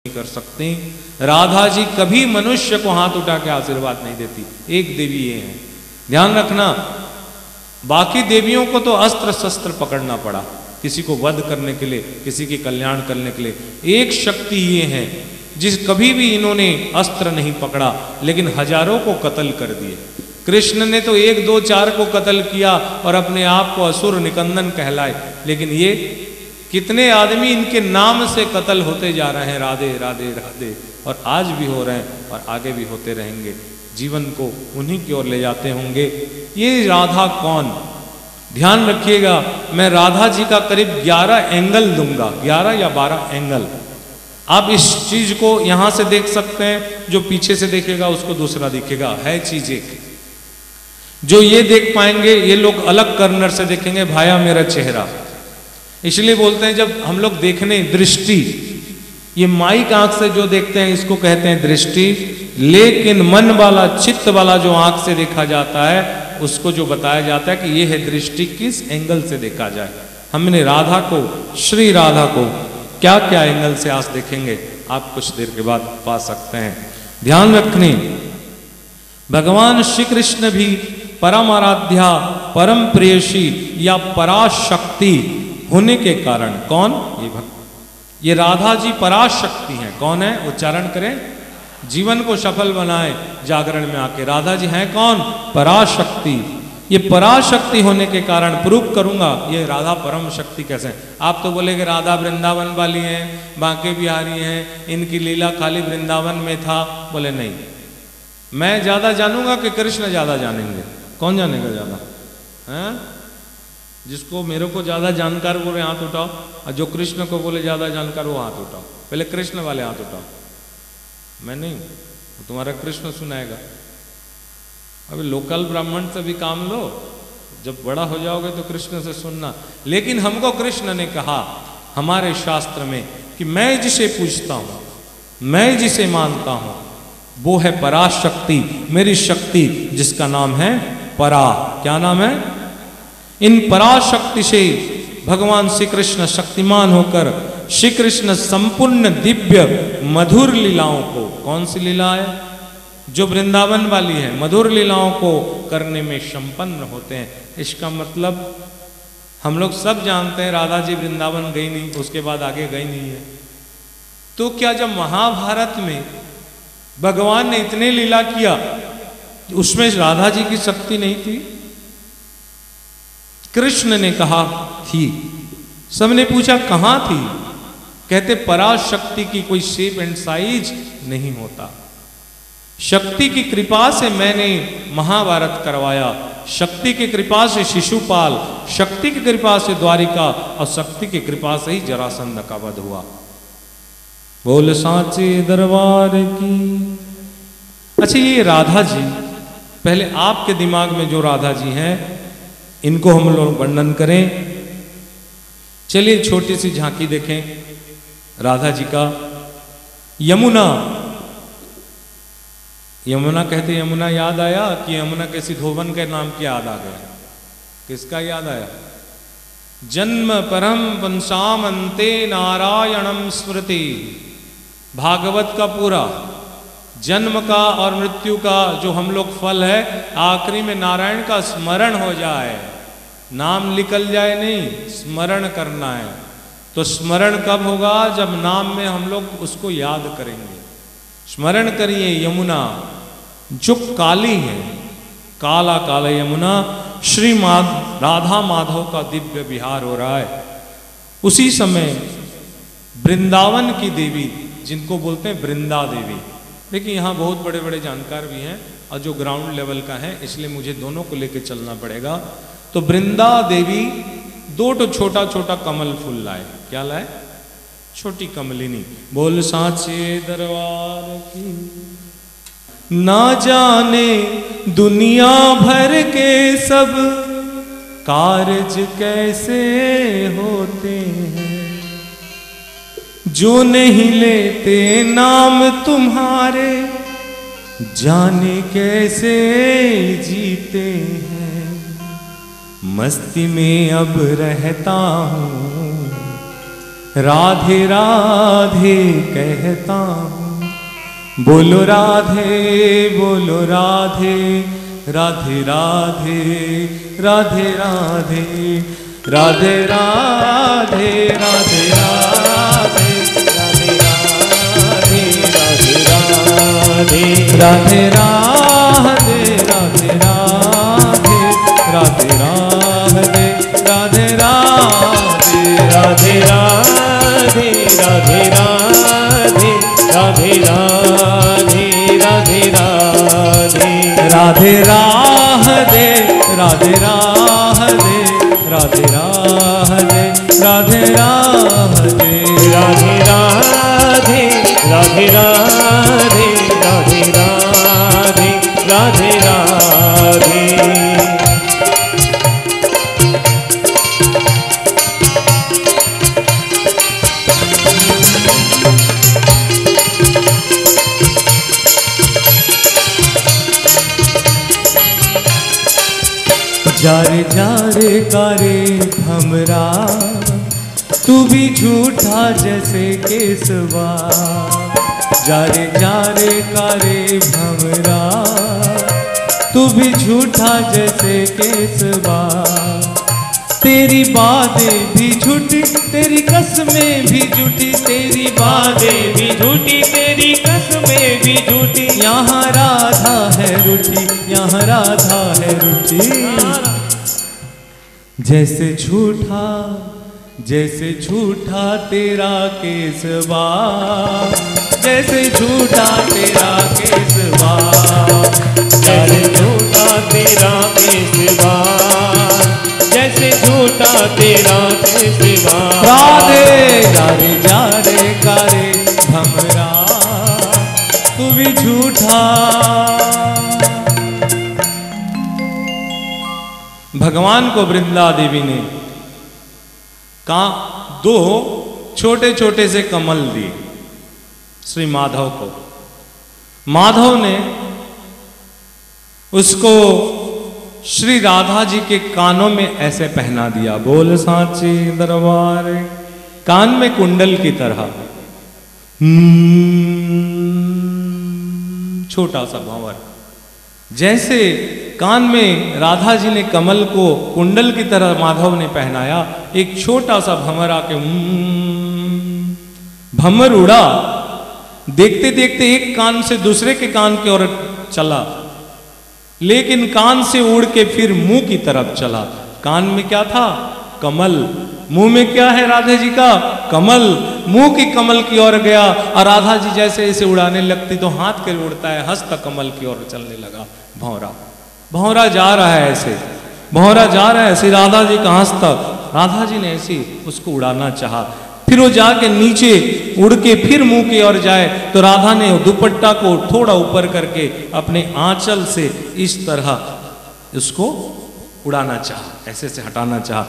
नहीं कर सकते। राधा जी कभी मनुष्य को हाथ उठा के आशीर्वाद नहीं देती, एक देवी ये है, ध्यान रखना। बाकी देवियों को तो अस्त्र शस्त्र पकड़ना पड़ा, किसी को वध करने के लिए, किसी के कल्याण करने के लिए। एक शक्ति ये है जिस कभी भी इन्होंने अस्त्र नहीं पकड़ा, लेकिन हजारों को कत्ल कर दिए। कृष्ण ने तो 1 2 4 को कत्ल किया और अपने आप को असुर निकंदन कहलाए, लेकिन ये कितने आदमी इनके नाम से कत्ल होते जा रहे हैं, राधे राधे राधे, और आज भी हो रहे हैं और आगे भी होते रहेंगे। जीवन को उन्हीं की ओर ले जाते होंगे। ये राधा कौन, ध्यान रखिएगा। मैं राधा जी का करीब 11 एंगल दूंगा, 11 या 12 एंगल। आप इस चीज को यहां से देख सकते हैं, जो पीछे से देखेगा उसको दूसरा दिखेगा, है चीज एक। जो ये देख पाएंगे, ये लोग अलग कर्नर से देखेंगे, भाया मेरा चेहरा। इसलिए बोलते हैं जब हम लोग देखने, दृष्टि, ये माइक आंख से जो देखते हैं इसको कहते हैं दृष्टि, लेकिन मन वाला, चित्त वाला जो आंख से देखा जाता है उसको जो बताया जाता है कि ये है दृष्टि, किस एंगल से देखा जाए। हमने राधा को, श्री राधा को क्या क्या एंगल से आज देखेंगे, आप कुछ देर के बाद पा सकते हैं। ध्यान रखने, भगवान श्री कृष्ण भी परम आराध्या, परम प्रेयसी या पराशक्ति होने के कारण, कौन, ये राधा जी पराशक्ति हैं। कौन है, उच्चारण करें, जीवन को सफल बनाए जागरण में आके। राधा जी हैं कौन, पराशक्ति। ये पराशक्ति होने के कारण प्रूव करूंगा ये राधा परम शक्ति कैसे है। आप तो बोले कि राधा वृंदावन वाली हैं, बांके बिहारी हैं, इनकी लीला खाली वृंदावन में था। बोले नहीं, मैं ज्यादा जानूंगा कि कृष्ण ज्यादा जानेंगे। कौन जानेगा ज्यादा, है? जिसको मेरे को ज्यादा जानकार बोले हाथ उठाओ, और जो कृष्ण को बोले ज्यादा जानकार वो हाथ उठाओ। पहले कृष्ण वाले हाथ उठाओ, मैं नहीं, वो तुम्हारा कृष्ण सुनाएगा। अभी लोकल ब्राह्मण से भी काम लो, जब बड़ा हो जाओगे तो कृष्ण से सुनना। लेकिन हमको कृष्ण ने कहा हमारे शास्त्र में कि मैं जिसे पूजता हूं, मैं जिसे मानता हूं, वो है पराशक्ति, मेरी शक्ति, जिसका नाम है परा। क्या नाम है? इन पराशक्ति से भगवान श्री कृष्ण शक्तिमान होकर श्री कृष्ण संपूर्ण दिव्य मधुर लीलाओं को, कौन सी लीला है, जो वृंदावन वाली है, मधुर लीलाओं को करने में संपन्न होते हैं। इसका मतलब हम लोग सब जानते हैं राधा जी वृंदावन गई नहीं, उसके बाद आगे गई नहीं है। तो क्या जब महाभारत में भगवान ने इतने लीला किया, उसमें राधा जी की शक्ति नहीं थी? कृष्ण ने कहा थी। सबने पूछा कहां थी? कहते पराशक्ति की कोई शेप एंड साइज नहीं होता। शक्ति की कृपा से मैंने महाभारत करवाया, शक्ति की कृपा से शिशुपाल, शक्ति की कृपा से द्वारिका, और शक्ति की कृपा से ही जरासंध का वध हुआ। बोल सांचे दरबार की। अच्छा, ये राधा जी, पहले आपके दिमाग में जो राधा जी हैं इनको हम लोग वर्णन करें। चलिए छोटी सी झांकी देखें राधा जी का। यमुना, यमुना कहते, यमुना याद आया कि यमुना किसी धोबन के नाम की याद आ गया? किसका याद आया? जन्म परम वंशाम अंते नारायणम स्मृति। भागवत का पूरा जन्म का और मृत्यु का जो हम लोग फल है, आखिरी में नारायण का स्मरण हो जाए, नाम निकल जाए नहीं, स्मरण करना है। तो स्मरण कब होगा? जब नाम में हम लोग उसको याद करेंगे। स्मरण करिए यमुना जो काली है, काला काला यमुना, श्री राधा माधव का दिव्य विहार हो रहा है। उसी समय वृंदावन की देवी, जिनको बोलते हैं वृंदा देवी। देखिए यहाँ बहुत बड़े बड़े जानकार भी हैं और जो ग्राउंड लेवल का है, इसलिए मुझे दोनों को लेकर चलना पड़ेगा। तो वृंदा देवी 2 छोटा छोटा कमल फूल लाए। क्या लाए? छोटी कमलिनी। बोल सांचे दरबार की। ना जाने दुनिया भर के सब कारज कैसे होते हैं, जो नहीं लेते नाम तुम्हारे जाने कैसे जीते हैं। मस्ती में अब रहता हूँ राधे राधे कहता हूँ, बोलो राधे बोलो राधे, राधे राधे राधे राधे, राधे राधे राधे राधे, राधे राधे राधे राधे, राधे राधे राधे राधे, राधे राधे राधे राधे, राधे राधे राधे राधे, राधे राधे राधे राधे, राधे राधे राधे राधे, राधे राधे राधे राधे, राधे राधे राधे राधे, राधे राधे राधे राधे। जारे जारे कारे भमरा, तू भी झूठा जैसे केसवा। जारे जारे कारे भमरा, तू भी झूठा जैसे केसवा। तेरी बातें भी झूठी, तेरी कसमें भी झूठी, तेरी बातें भी झूठी, तेरी कसमें भी झूठी। यहाँ राधा है रूठी, यहाँ राधा है रूठी। जैसे झूठा तेरा केसवा, जैसे झूठा तेरा केसवा, जैसे झूठा तेरा केसवा, जैसे झूठा तेरा केसवा। राधे जारे जारे कारे भमरा, तू भी झूठा। भगवान को वृंदा देवी ने दो छोटे छोटे से कमल दिए श्री माधव को। माधव ने उसको श्री राधा जी के कानों में ऐसे पहना दिया, बोल सांची दरबार, कान में कुंडल की तरह। छोटा सा भंवर, जैसे कान में राधा जी ने कमल को कुंडल की तरह माधव ने पहनाया, एक छोटा सा भंवर आके भंवर उड़ा। देखते देखते एक कान से दूसरे के कान की ओर चला, लेकिन कान से उड़ के फिर मुंह की तरफ चला। कान में क्या था? कमल। मुंह में क्या है राधा जी का? कमल। मुंह की कमल की ओर गया और राधा जी जैसे इसे उड़ाने लगती तो हाथ के उड़ता है, हस्त कमल की ओर चलने लगा भंवरा। भंवरा जा रहा है ऐसे, भंवरा जा रहा है ऐसे, राधा जी का हस्त। राधा जी ने ऐसे उसको उड़ाना चाहा, फिर वो जाके नीचे उड़ के फिर मुंह की ओर जाए तो राधा ने दुपट्टा को थोड़ा ऊपर करके अपने आंचल से इस तरह उसको उड़ाना चाहा, ऐसे से हटाना चाहा।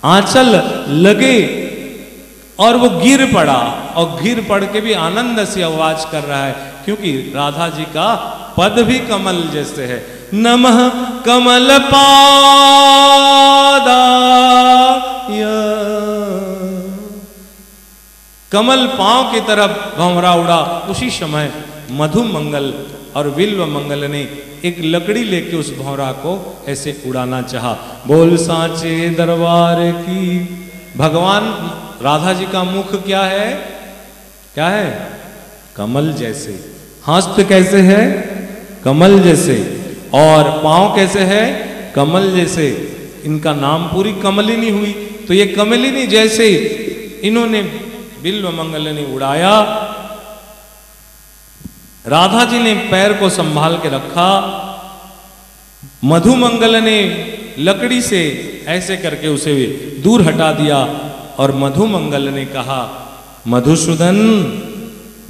आंचल लगे और वो गिर पड़ा, और गिर पड़ के भी आनंद से आवाज कर रहा है, क्योंकि राधा जी का पद भी कमल जैसे है। नमः कमल पादाय, कमल पांव की तरफ भंवरा उड़ा। उसी समय मधु मंगल और बिल्व मंगल ने एक लकड़ी लेके उस भंवरा को ऐसे उड़ाना चाहा। बोल सांचे दरबार की। भगवान राधा जी का मुख क्या है? क्या है? कमल जैसे। हस्त कैसे है? कमल जैसे। और पांव कैसे है? कमल जैसे। इनका नाम पूरी कमलिनी हुई। तो ये कमलिनी जैसे इन्होंने बिल्व मंगल ने उड़ाया। राधा जी ने पैर को संभाल के रखा, मधु मंगल ने लकड़ी से ऐसे करके उसे दूर हटा दिया, और मधु मंगल ने कहा, मधुसूदन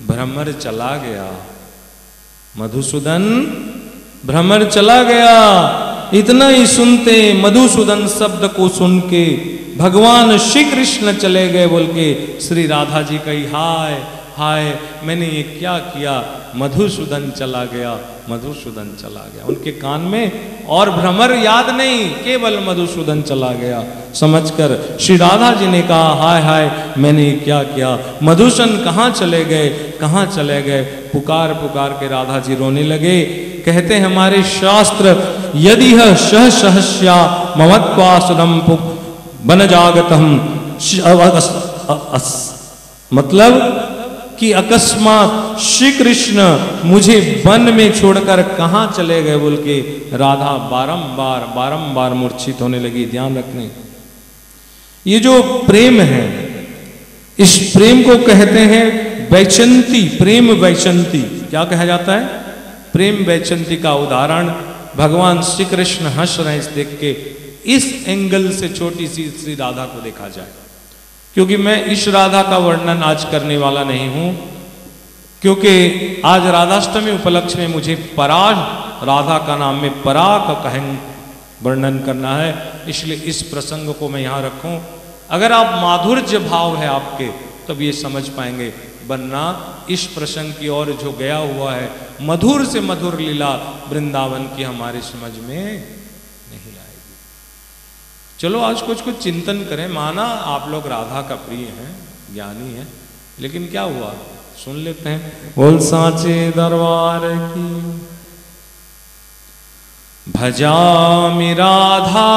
भ्रमर चला गया, मधुसूदन भ्रमर चला गया। इतना ही सुनते मधुसूदन शब्द को सुन के भगवान श्री कृष्ण चले गए बोल के श्री राधा जी कही, हाय हाय मैंने ये क्या किया, मधुसूदन चला गया, मधुसूदन चला गया। उनके कान में और भ्रमर याद नहीं, केवल मधुसूदन चला गया समझकर श्री राधा जी ने कहा हाय हाय मैंने ये क्या किया, मधुसूदन कहाँ चले गए, कहाँ चले गए। पुकार पुकार के राधा जी रोने लगे। कहते हैं हमारे शास्त्र, यदि सह सहस्या ममत्वासुरम वन जागतम, मतलब कि अकस्मात श्री कृष्ण मुझे वन में छोड़कर कहां चले गए बोल के राधा बारंबार बारंबार मूर्छित होने लगी। ध्यान रखने, ये जो प्रेम है, इस प्रेम को कहते हैं वैचंती, प्रेम वैचंती। क्या कहा जाता है? प्रेम वैचंती का उदाहरण भगवान श्री कृष्ण हंस रहे हैं, इस देख के इस एंगल से छोटी सी श्री राधा को देखा जाए। क्योंकि मैं इस राधा का वर्णन आज करने वाला नहीं हूं, क्योंकि आज राधाष्टमी उपलक्ष्य में मुझे पराग राधा का नाम में पराग का वर्णन करना है, इसलिए इस प्रसंग को मैं यहां रखूं। अगर आप माधुर्य भाव है आपके तब ये समझ पाएंगे, वरना इस प्रसंग की ओर जो गया हुआ है मधुर से मधुर लीला वृंदावन की हमारे समझ में नहीं आएगी। चलो आज कुछ कुछ चिंतन करें। माना आप लोग राधा का प्रिय हैं, ज्ञानी हैं, लेकिन क्या हुआ सुन लेते हैं। बोल साचे दरबार की भजामि राधा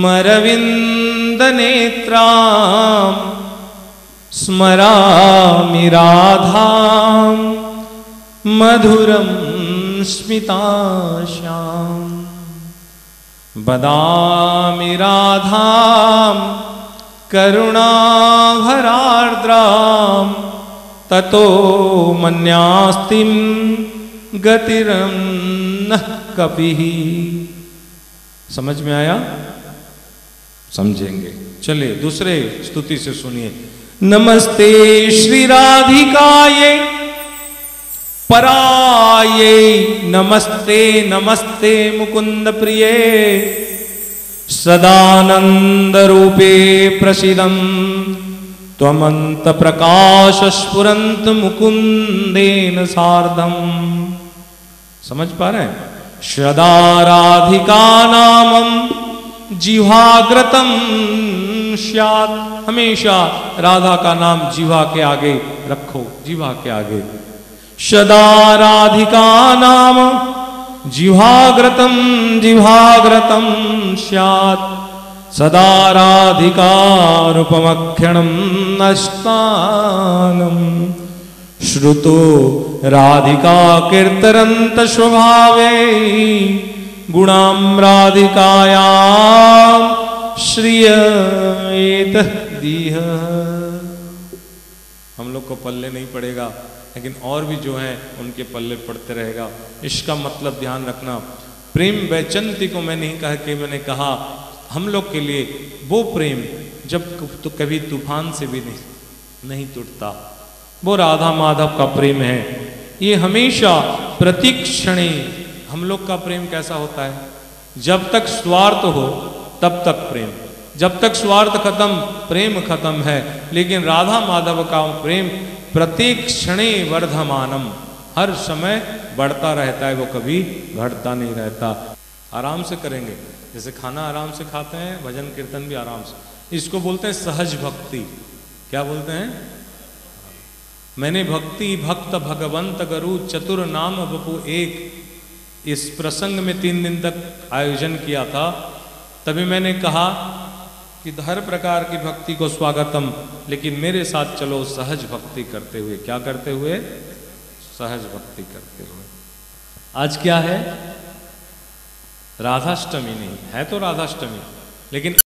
मरविंद नेत्राम, स्मरामि राधाम मधुरम स्मिताश्याम, वदामि राधाम करुणाभरार्द्राम, ततो मन्यास्तिम गतिरन्न कपिः। समझ में आया? समझेंगे। चलिए दूसरे स्तुति से सुनिए। नमस्ते श्री राधिकाये पराये, नमस्ते नमस्ते मुकुंद प्रिये, सदानंद रूपे प्रसीदं त्वमंत प्रकाश स्फुरंत मुकुंदेन सार्धम। समझ पा रहे हैं? सदा राधिका नामम जिह्वाग्रतम स्यात्, हमेशा राधा का नाम जीवा के आगे रखो, जीवा के आगे। सदा राधिका नाम जिह्वाग्रतम जिह्वाग्रतम स्यात्, सदा राधिका रूपमक्षणं नष्टानं, श्रुतो राधिका कीर्तरन्त स्वभावे, गुणाम राधिकायाम श्रियेत दीह। हम लोग को पल्ले नहीं पड़ेगा, लेकिन और भी जो हैं उनके पल्ले पड़ते रहेगा। इसका मतलब ध्यान रखना, प्रेम वैचंती को मैं नहीं कह के मैंने कहा हम लोग के लिए वो प्रेम जब तो कभी तूफान से भी नहीं टूटता, वो राधा माधव का प्रेम है। ये हमेशा प्रतीक्षणे। हम लोग का प्रेम कैसा होता है? जब तक स्वार्थ हो तब तक प्रेम, जब तक स्वार्थ खत्म प्रेम खत्म है। लेकिन राधा माधव का प्रेम प्रत्येक क्षणे वर्धमानम, हर समय बढ़ता रहता है, वो कभी घटता नहीं रहता। आराम से करेंगे, जैसे खाना आराम से खाते हैं, भजन कीर्तन भी आराम से। इसको बोलते हैं सहज भक्ति। क्या बोलते हैं? मैंने भक्ति भक्त भगवंत गुरु चतुर नाम बपू एक, इस प्रसंग में 3 दिन तक आयोजन किया था। तभी मैंने कहा कि हर प्रकार की भक्ति को स्वागतम, लेकिन मेरे साथ चलो सहज भक्ति करते हुए। क्या करते हुए? सहज भक्ति करते हुए। आज क्या है? राधाष्टमी नहीं है, तो राधाष्टमी, लेकिन